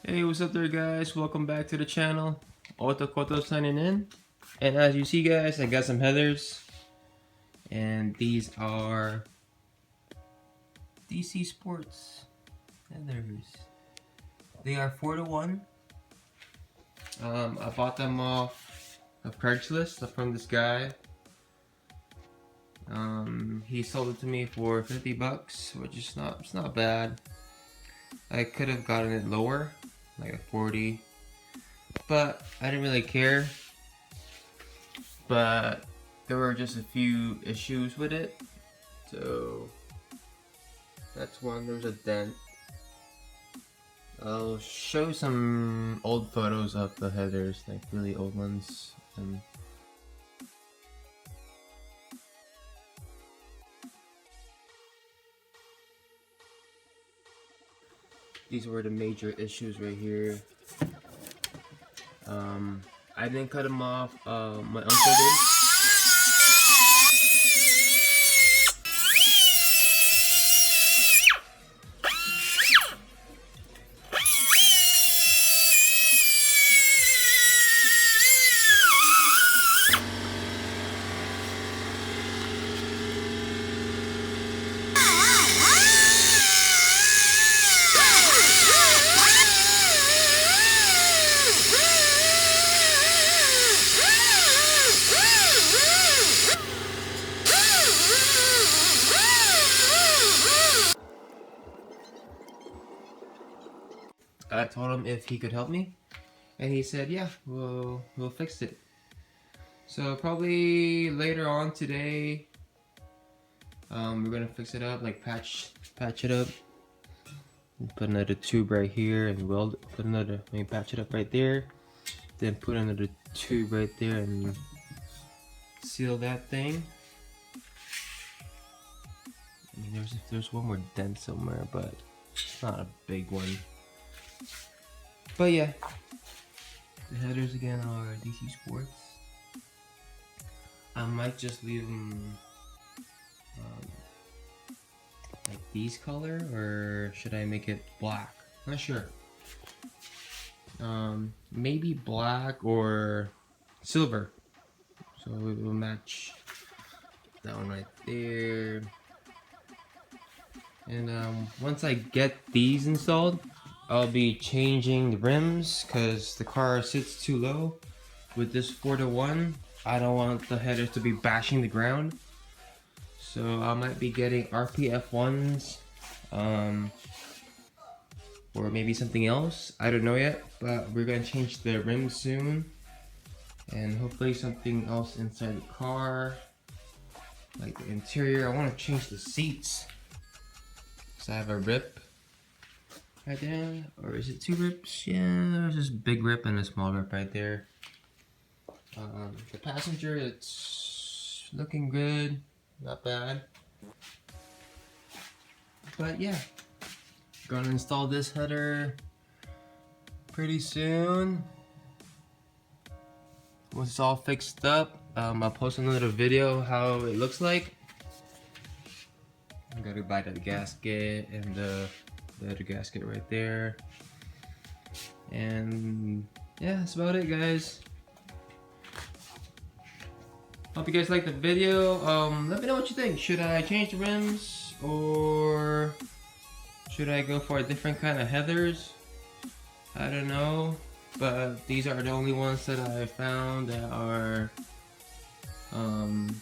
Hey, what's up there, guys? Welcome back to the channel. Koto signing in. And as you see, guys, I got some headers. And these are DC Sports headers. They are 4-to-1. I bought them off of Craigslist from this guy. He sold it to me for 50 bucks, which is it's not bad. I could have gotten it lower, like a 40, but I didn't really care. But there were just a few issues with it, so that's one. There was a dent. I'll show some old photos of the headers, like really old ones. These were the major issues right here. I didn't cut them off. My uncle did. I told him if he could help me, and he said, "Yeah, we'll fix it." So probably later on today, we're gonna fix it up, like patch it up. Put another tube right here and patch it up right there. Then put another tube right there and seal that thing. I mean, there's one more dent somewhere, but it's not a big one. But yeah, the headers again are DC Sports. I might just leave them like these color, or should I make it black? Not sure. Maybe black or silver, so it will match that one right there. And once I get these installed, I'll be changing the rims because the car sits too low. With this 4-to-1, I don't want the headers to be bashing the ground. So I might be getting RPF ones, or maybe something else. I don't know yet, but we're gonna change the rims soon. And hopefully something else inside the car, like the interior. I want to change the seats because I have a rip right there, or is it two rips? Yeah, there's this big rip and a small rip right there. The passenger, it's looking good, not bad. But yeah, gonna install this header pretty soon. Once it's all fixed up, I'll post another video how it looks like. I gotta buy the gasket and the other gasket right there. And yeah, that's about it, guys. Hope you guys liked the video. Let me know what you think. Should I change the rims, or should I go for a different kind of headers? I don't know, but these are the only ones that I found that are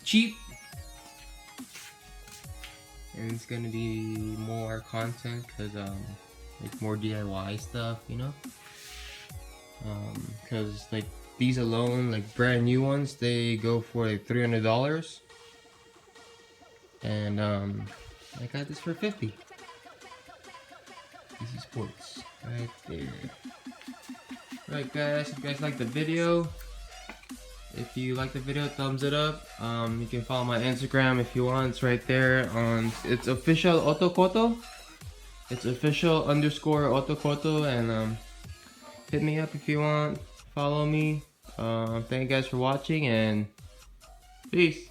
cheap. And it's gonna be more content because like more DIY stuff, you know. Because like these alone, like brand new ones, they go for like $300, and I got this for 50. DC Sports right there. Right, guys, if you guys like the video, if you like the video, thumbs it up. You can follow my Instagram if you want. It's right there on. It's official Koto. It's official _Koto, and hit me up if you want. Follow me. Thank you guys for watching, and peace.